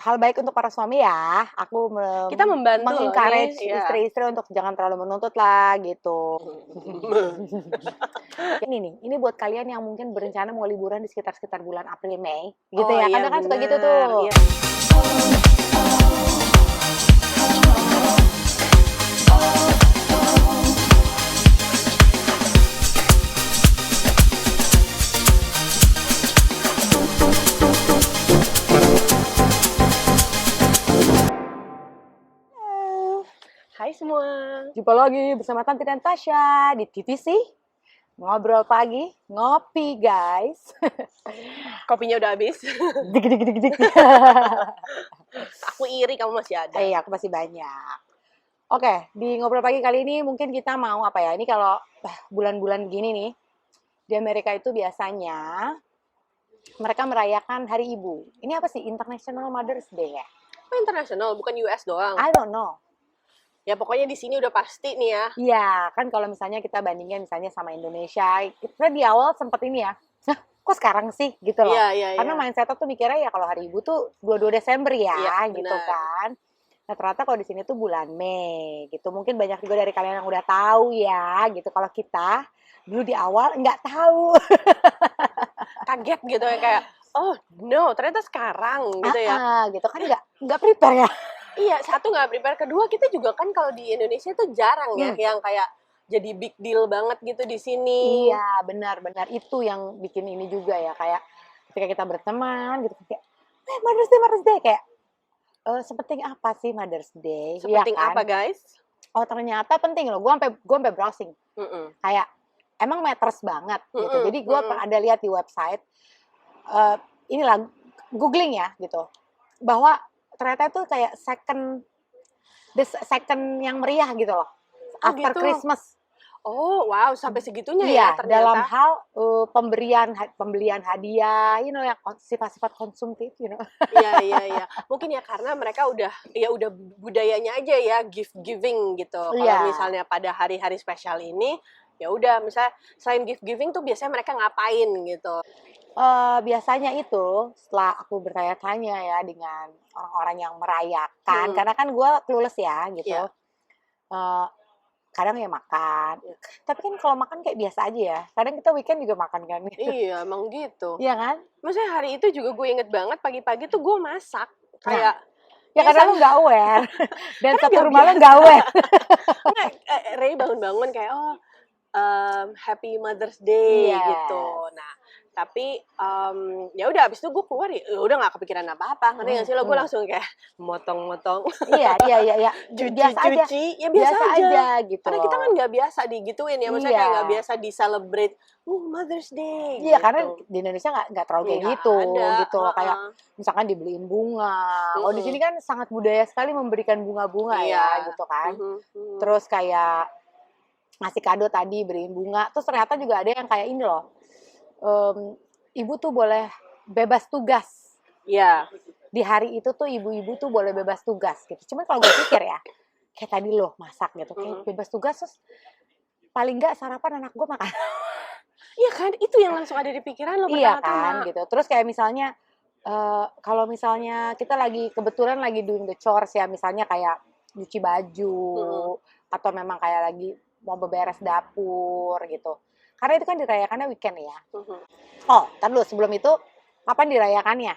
hal baik untuk para suami ya. Aku Kita membantu loh mengencourage nih, iya. istri-istri untuk jangan terlalu menuntut lah gitu. Ini nih, ini buat kalian yang mungkin berencana mau liburan di sekitar bulan April Mei, gitu Oh ya. iya Kadang kan suka gitu benar, tuh. iya. Hai semua. Jumpa lagi bersama Tanti dan Tasya di TVC. Ngobrol pagi, ngopi guys. Kopinya udah habis. Dik dik dik dik. Aku iri kamu masih ada. Iya, aku masih banyak. Oke, di ngobrol pagi kali ini mungkin kita mau apa ya? Ini kalau bulan-bulan gini nih, di Amerika itu biasanya mereka merayakan Hari Ibu. Ini apa sih? International Mother's Day ya? Oh, internasional, bukan US doang. I don't know. Ya pokoknya di sini udah pasti nih ya. Iya, kan kalau misalnya kita bandingin misalnya sama Indonesia, kita di awal sempet ini ya, "Hah, kok sekarang sih?" gitu loh. Iya. Karena mindset tuh mikirnya ya kalau Hari Ibu tuh 22 Desember ya, Iya, gitu benar. kan. Nah, ternyata kalau di sini tuh bulan Mei, gitu. Mungkin banyak juga dari kalian yang udah tahu ya, gitu. Kalau kita dulu di awal nggak tahu. Kaget gitu ya kayak, oh no, ternyata sekarang gitu ya. Gitu kan nggak prepare ya. Iya, satu nggak prepare, kedua kita juga kan kalau di Indonesia tuh jarang ya yang kayak jadi big deal banget gitu di sini. Iya, benar-benar itu yang bikin ini juga ya, kayak ketika kita berteman gitu kayak, Mother's Day kayak sepenting apa sih Mother's Day? Iya Sepenting kan? apa guys? Oh ternyata penting loh. Gue sampai browsing. Kayak emang matters banget gitu. Jadi gue ada lihat di website, inilah googling ya gitu, bahwa ternyata itu kayak the second yang meriah gitu loh. After gitu. Christmas. Oh wow, sampai segitunya Iya, ya ternyata. dalam hal pembelian hadiah, yang sifat-sifat konsumtif, Iya. Mungkin ya karena mereka udah budayanya aja ya gift giving gitu. Kalau Iya. misalnya pada hari-hari spesial ini, ya udah misalnya selain gift giving tuh biasanya mereka ngapain gitu. Biasanya itu setelah aku bertanya-tanya ya dengan orang-orang yang merayakan, karena kan gue clueless ya gitu. Iya. Kadang ya makan, tapi kan kalau makan kayak biasa aja ya. Kadang kita weekend juga makan kan. Iya, emang gitu. Iya kan? Maksudnya hari itu juga gue inget banget pagi-pagi tuh gue masak kayak ya karena lu nggak aware dan Karena satu nggak rumah lu biasa. nggak aware. Ray bangun-bangun kayak Happy Mother's Day Yes. gitu. Nah, tapi ya udah abis itu gue keluar ya udah nggak kepikiran apa-apa. Ngerti nggak sih lo? Gue langsung kayak motong-motong. Iya. Biasa aja. Ya biasa aja gitu. Karena kita kan nggak biasa digituin ya. Maksudnya kayak nggak biasa di-celebrate Mother's Day. Iya, gitu. karena di Indonesia nggak terlalu kayak Nggak gitu ada, gitu. Kayak misalkan dibeliin bunga. Kalau di sini kan sangat budaya sekali memberikan bunga-bunga ya gitu kan. Terus kayak ngasih kado tadi, beriin bunga. Terus ternyata juga ada yang kayak ini loh. Ibu tuh boleh bebas tugas. Iya. Di hari itu tuh ibu-ibu tuh boleh bebas tugas gitu. Cuman kalau gue pikir ya, kayak tadi loh masak gitu, kayak bebas tugas terus paling nggak sarapan anak gue makan. Iya kan, itu yang langsung ada di pikiran lo Iya pertama-tama. kan gitu. Terus kayak misalnya kalau misalnya kita kebetulan lagi doing the chores ya, misalnya kayak nyuci baju atau memang kayak lagi mau beberes dapur gitu. Karena itu kan dirayakannya weekend ya. Oh, ntar dulu sebelum itu kapan dirayakannya?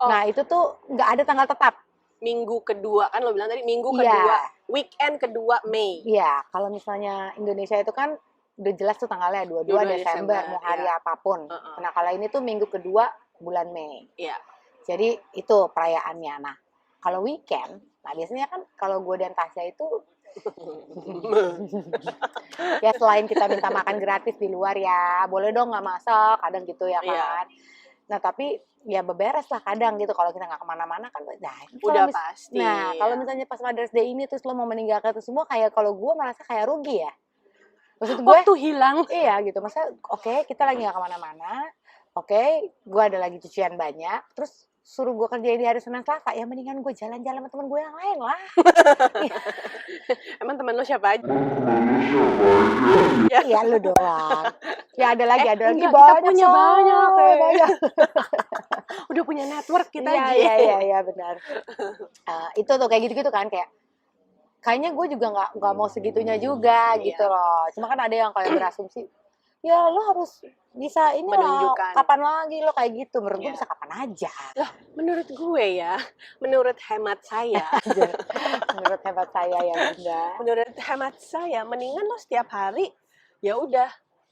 Nah itu tuh nggak ada tanggal tetap. Minggu kedua kan lo bilang tadi minggu kedua, weekend kedua Mei. Iya, kalau misalnya Indonesia itu kan udah jelas tuh tanggalnya 22 Desember mau hari apapun. Nah kalau ini tuh minggu kedua bulan Mei. Iya. Jadi itu perayaannya. Nah kalau weekend, nah biasanya kan kalau gue dan Tasya itu ya selain kita minta makan gratis di luar ya, boleh dong nggak masak, kadang gitu ya kan. Nah tapi ya beberes lah kadang gitu kalau kita nggak kemana-mana kan. Udah pasti. Nah kalau misalnya pas Mother's Day ini terus lo mau meninggalkan itu semua, kayak kalau gue merasa kayak rugi ya. Maksud gue waktu hilang. Iya gitu, masa oke, kita lagi nggak kemana-mana, oke, gue ada lagi cucian banyak, terus suruh gue kerjain di hari Senin Selasa, ya mendingan gue jalan-jalan sama temen gue yang lain lah. Emang teman lo siapa aja? Iya lu doang. Ya ada lagi, enggak, kita banyak punya Sob, banyak, banyak. Udah punya network kita aja. Iya benar. Itu tuh kayak gitu-gitu kan, kayak kayaknya gue juga nggak mau segitunya juga gitu loh. Cuma kan ada yang kayak berasumsi, ya lo harus bisa ini lah, Menunjukkan. kapan lagi lo kayak gitu. Menurut gue Iya. bisa kapan aja. Lah, menurut gue ya, menurut hemat saya, Menurut hemat saya ya bunda. menurut hemat saya, mendingan lo setiap hari, ya udah,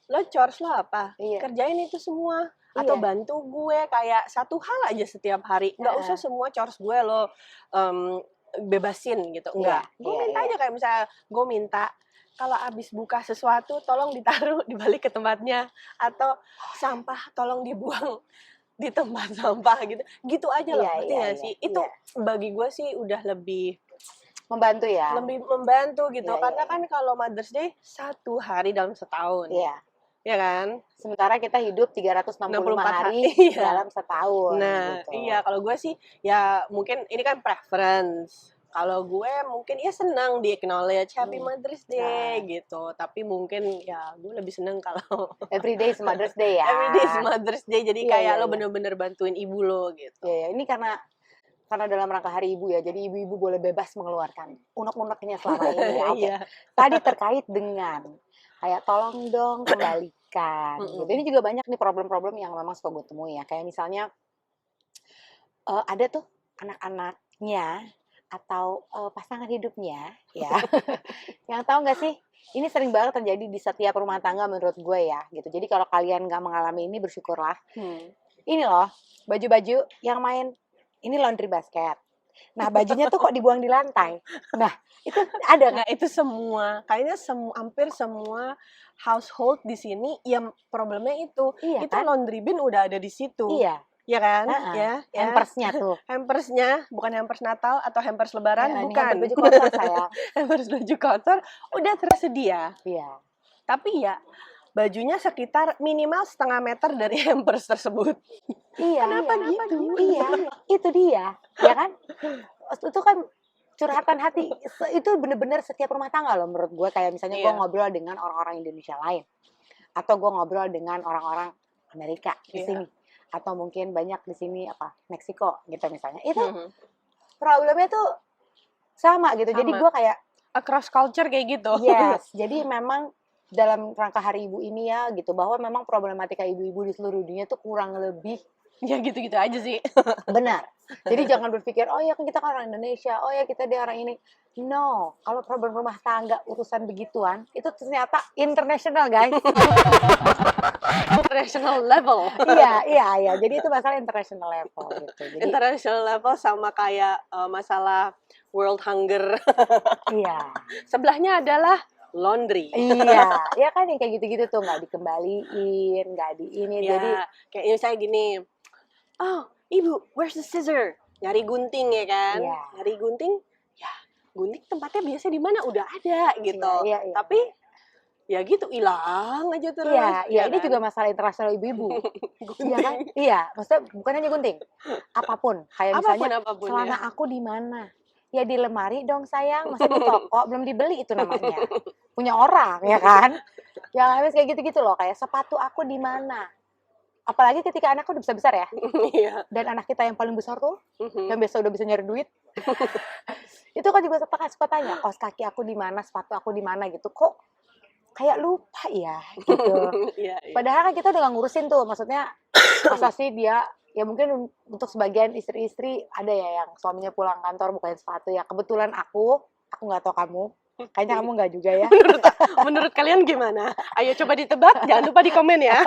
lo chores lo apa? Iya. Kerjain itu semua. Atau Iya. bantu gue kayak satu hal aja setiap hari. Nggak usah semua chores gue lo bebasin gitu. Enggak. Gue minta aja kayak misalnya, gue minta kalau abis buka sesuatu tolong ditaruh dibalik ke tempatnya, atau sampah tolong dibuang di tempat sampah gitu aja loh. Ngerti nggak sih? Itu bagi gue sih udah lebih membantu ya. Lebih membantu gitu. Karena kan kalau Mother's Day 1 hari dalam setahun. Iya. Ya kan? Sementara kita hidup 365 hari dalam setahun. Nah, gitu. iya kalau gue sih ya mungkin ini kan preference. Kalau gue mungkin ya senang di acknowledge Happy Mother's Day gitu. Tapi mungkin ya gue lebih seneng kalau Every day is Mother's Day ya. Every day is Mother's Day. Jadi kayak lo bener-bener bantuin ibu lo gitu. Iya, ini karena dalam rangka Hari Ibu ya. Jadi ibu-ibu boleh bebas mengeluarkan unek-uneknya selama ini ya. Oke. Tadi terkait dengan kayak tolong dong kembalikan. Gitu. Ini juga banyak nih problem-problem yang memang suka gue temui ya. Kayak misalnya ada tuh anak-anaknya atau pasangan hidupnya ya yang tahu nggak sih, ini sering banget terjadi di setiap rumah tangga menurut gue ya gitu. Jadi kalau kalian nggak mengalami ini bersyukurlah. Ini loh baju-baju yang main ini laundry basket. Nah bajunya tuh kok dibuang di lantai. Nah itu ada nggak? Nah itu semua kayaknya hampir semua household di sini yang problemnya itu kan? laundry bin udah ada di situ. Iya. Ya kan? Ya. Hampersnya tuh. Hampersnya bukan hampers Natal atau hampers Lebaran, bukan. Hampers baju kotor sayang. Hampers baju kotor udah tersedia. Iya. Tapi ya bajunya sekitar minimal 0,5 meter dari hampers tersebut. Iya. Kenapa gitu? Iya. Itu dia. Ya kan? Itu kan curhatan hati. Itu bener-bener setiap rumah tangga loh menurut gue. Kayak misalnya gue ngobrol dengan orang-orang Indonesia lain. Atau gue ngobrol dengan orang-orang Amerika di sini. Atau mungkin banyak di sini Meksiko gitu misalnya. Itu problemnya tuh sama gitu. Jadi gue kayak across culture kayak gitu. Yes. Jadi memang dalam rangka Hari Ibu ini ya gitu, bahwa memang problematika ibu-ibu di seluruh dunia tuh kurang lebih ya gitu-gitu aja sih. Benar. Jadi jangan berpikir, oh ya kan kita kan orang Indonesia, oh ya kita dia orang ini. No, kalau problem rumah tangga urusan begituan, itu ternyata international guys. International level. Iya. Jadi itu masalah international level gitu. Jadi, international level sama kayak masalah world hunger. Iya. Sebelahnya adalah laundry. Iya, ya kan yang kayak gitu-gitu tuh nggak dikembaliin, nggak di ini. Ya, jadi kayak misalnya gini, oh ibu, where's the scissor? Nyari gunting ya kan? Iya. Nyari gunting, ya gunting tempatnya biasa di mana udah ada gitu. Iya. Tapi ya gitu hilang aja terus. Iya, ini kan? Juga masalah internasional ibu-ibu. Iya kan? Iya, maksudnya bukan hanya gunting. Apapun, kayak misalnya celana aku di mana? Ya di lemari dong sayang, masa di toko belum dibeli itu namanya. Punya orang ya kan? Yang habis kayak gitu-gitu loh, kayak sepatu aku di mana? Apalagi ketika anakku udah besar-besar ya. Iya. Dan anak kita yang paling besar tuh, yang biasa udah bisa nyari duit. Itu kan juga suka tanya, kaos kaki aku di mana, sepatu aku di mana gitu. Kok kayak lupa ya gitu. Iya. Padahal kan kita udah gak ngurusin tuh, maksudnya masa sih dia, ya mungkin untuk sebagian istri-istri ada ya yang suaminya pulang kantor bukain sepatu ya. Kebetulan aku nggak tahu kamu, kayaknya kamu nggak juga ya. Menurut kalian gimana? Ayo coba ditebak, jangan lupa di komen ya.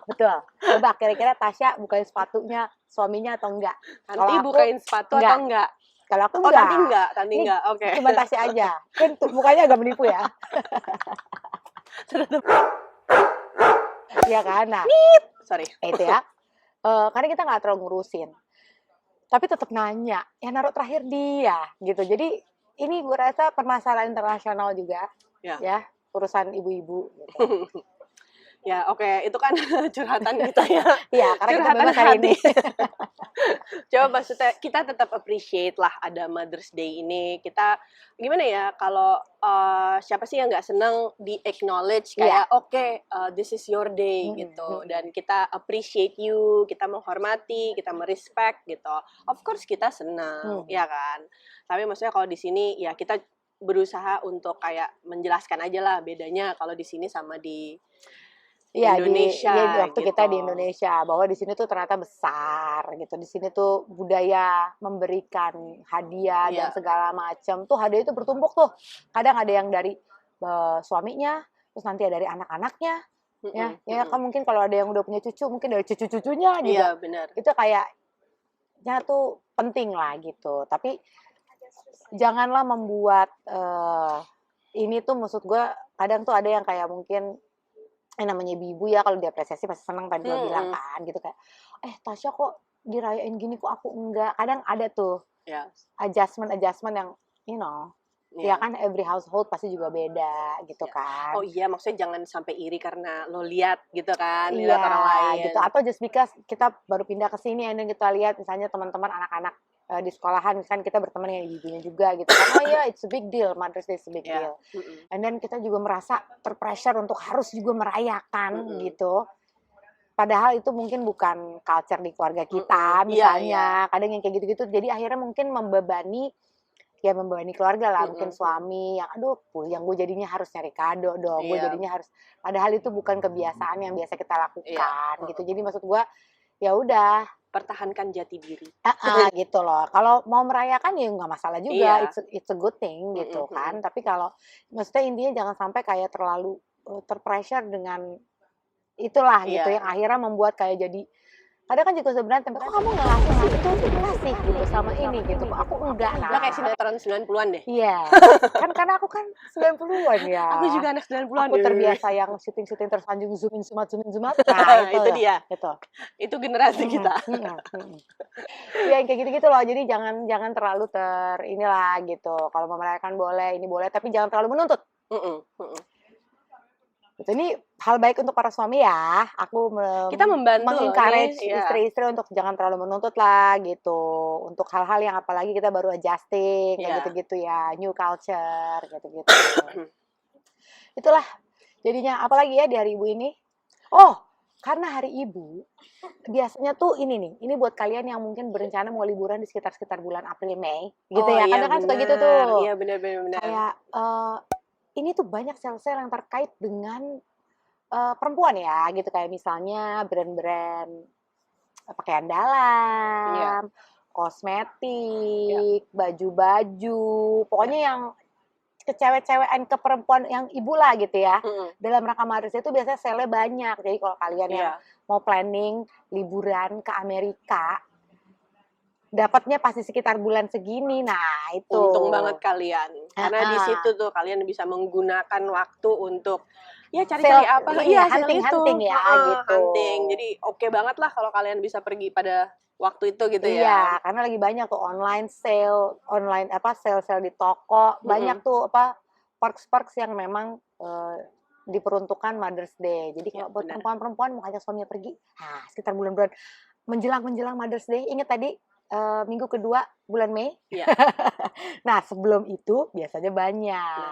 Betul. Coba kira-kira Tasya bukain sepatunya suaminya atau enggak? Nanti bukain sepatu atau enggak? Kalau aku enggak. Nanti enggak. Oke. Cuma Tasya aja. Kan mukanya agak menipu ya. Iya kan? Nah, sorry. Itu ya. Karena kita nggak terlalu ngurusin. Tapi tetap nanya. Yang naruh terakhir dia gitu. Jadi ini gue rasa permasalahan internasional juga. Ya. Urusan ibu-ibu gitu. Ya, oke, itu kan curhatan kita ya. Iya, karena kita Curhatan bebas hari ini. Coba maksudnya kita tetap appreciate lah ada Mother's Day ini. Kita gimana ya kalau siapa sih yang nggak seneng di acknowledge Iya. kayak oke, this is your day gitu, dan kita appreciate you, kita menghormati, kita merespect gitu. Of course kita senang, ya kan. Tapi maksudnya kalau di sini ya kita berusaha untuk kayak menjelaskan aja lah bedanya kalau di sini sama di Iya, Indonesia di waktu kita di gitu. Indonesia, bahwa di sini tuh ternyata besar gitu. Di sini tuh budaya memberikan hadiah dan Iya. segala macam. Tuh hadiah itu bertumpuk tuh. Kadang ada yang dari suaminya, terus nanti ada dari anak-anaknya, ya. Ya kan mungkin kalau ada yang udah punya cucu, mungkin dari cucu-cucunya juga. Iya, benar. Itu kayaknya tuh penting lah gitu. Tapi janganlah membuat ini tuh, maksud gue kadang tuh ada yang kayak mungkin namanya ibu ya, kalau diapresiasi pasti senang, tadi lo bilang kan gitu kayak, Tasya kok dirayain gini kok aku enggak. Kadang ada tuh adjustment yang ya kan every household pasti juga beda gitu kan. Oh iya, maksudnya jangan sampai iri karena lo lihat gitu kan, Iya lihat orang lain gitu, atau just because kita baru pindah ke sini dan kita lihat misalnya teman-teman anak-anak di sekolahan, misalkan kita berteman dengan ibunya juga gitu kan, oh iya it's a big deal, Mother's Day is a big deal. And then kita juga merasa terpressure untuk harus juga merayakan gitu. Padahal itu mungkin bukan culture di keluarga kita misalnya. Kadang yang kayak gitu-gitu, jadi akhirnya mungkin membebani keluarga lah, mungkin suami yang aduh yang gue jadinya harus nyari kado dong, gue jadinya harus, padahal itu bukan kebiasaan yang biasa kita lakukan gitu. Jadi maksud gue ya udah, pertahankan jati diri. Gitu loh. Kalau mau merayakan ya nggak masalah juga, it's a good thing gitu kan. Tapi kalau maksudnya intinya jangan sampai kayak terlalu terpressure dengan itulah gitu, yang akhirnya membuat kayak jadi, kadang kan juga sebenarnya kok kamu nggak ngasih sih, itu dikasih gitu sama ini gitu, kok aku enggak. Nah, kayak sinetron 90-an deh. Iya, kan karena aku kan 90-an ya. Aku juga anak 90-an. Aku terbiasa yang syuting tersanjung, zoom in, zoom out. Nah, itu dia. Itu generasi kita. Ya yang kayak gitu-gitu loh. Jadi jangan terlalu inilah gitu. Kalau mau merayakan boleh, ini boleh, tapi jangan terlalu menuntut. Ini hal baik untuk para suami ya. Aku kita membantu mengencourage istri-istri untuk jangan terlalu menuntut lah gitu. Untuk hal-hal yang apalagi kita baru adjusting kayak gitu-gitu ya, new culture gitu-gitu. Itulah jadinya, apalagi ya di hari ibu ini. Oh, karena hari ibu biasanya tuh ini buat kalian yang mungkin berencana mau liburan di sekitar bulan April Mei gitu ya. Kadang kan suka gitu tuh. Iya, benar. Kayak ini tuh banyak sel-sel yang terkait dengan perempuan ya gitu, kayak misalnya brand-brand pakaian dalam, kosmetik, baju-baju, pokoknya yang kecewek-cewekan, ke perempuan yang ibu lah gitu ya. Dalam rangka Mother's Day itu biasanya sale-nya banyak. Jadi kalau kalian yang mau planning liburan ke Amerika, dapatnya pasti sekitar bulan segini. Nah, itu untung banget kalian. Karena di situ tuh kalian bisa menggunakan waktu untuk cari-cari apa. Hunting ya gitu. Hunting. Jadi oke banget lah kalau kalian bisa pergi pada waktu itu gitu ya. Iya, karena lagi banyak tuh online sale di toko. Banyak tuh perks yang memang diperuntukkan Mother's Day. Jadi kalau buat perempuan mau ajak suaminya pergi, sekitar bulan-bulan menjelang Mother's Day, ingat tadi minggu kedua bulan Mei. Nah, sebelum itu biasanya banyak.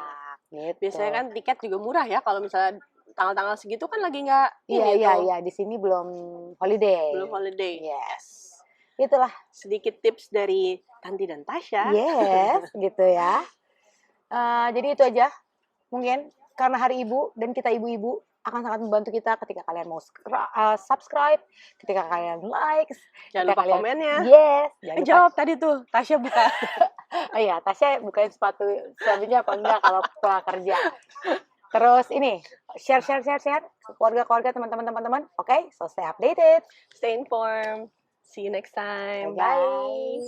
Gitu. Biasanya kan tiket juga murah ya kalau misalnya tanggal-tanggal segitu kan lagi nggak. Iya. Di sini belum holiday. Yes. Itulah sedikit tips dari Tanti dan Tasya. Yes, gitu ya. Jadi itu aja. Mungkin karena hari ibu dan kita ibu-ibu akan sangat membantu kita ketika kalian mau subscribe, ketika kalian likes, jangan lupa komennya. Yes. Jawab tadi tuh, Tasya buka. Iya, Tasya bukain sepatu suaminya apa enggak kalau pulang kerja. Terus ini, share keluarga-keluarga, teman-teman. Okay? So stay updated. Stay informed. See you next time. Bye.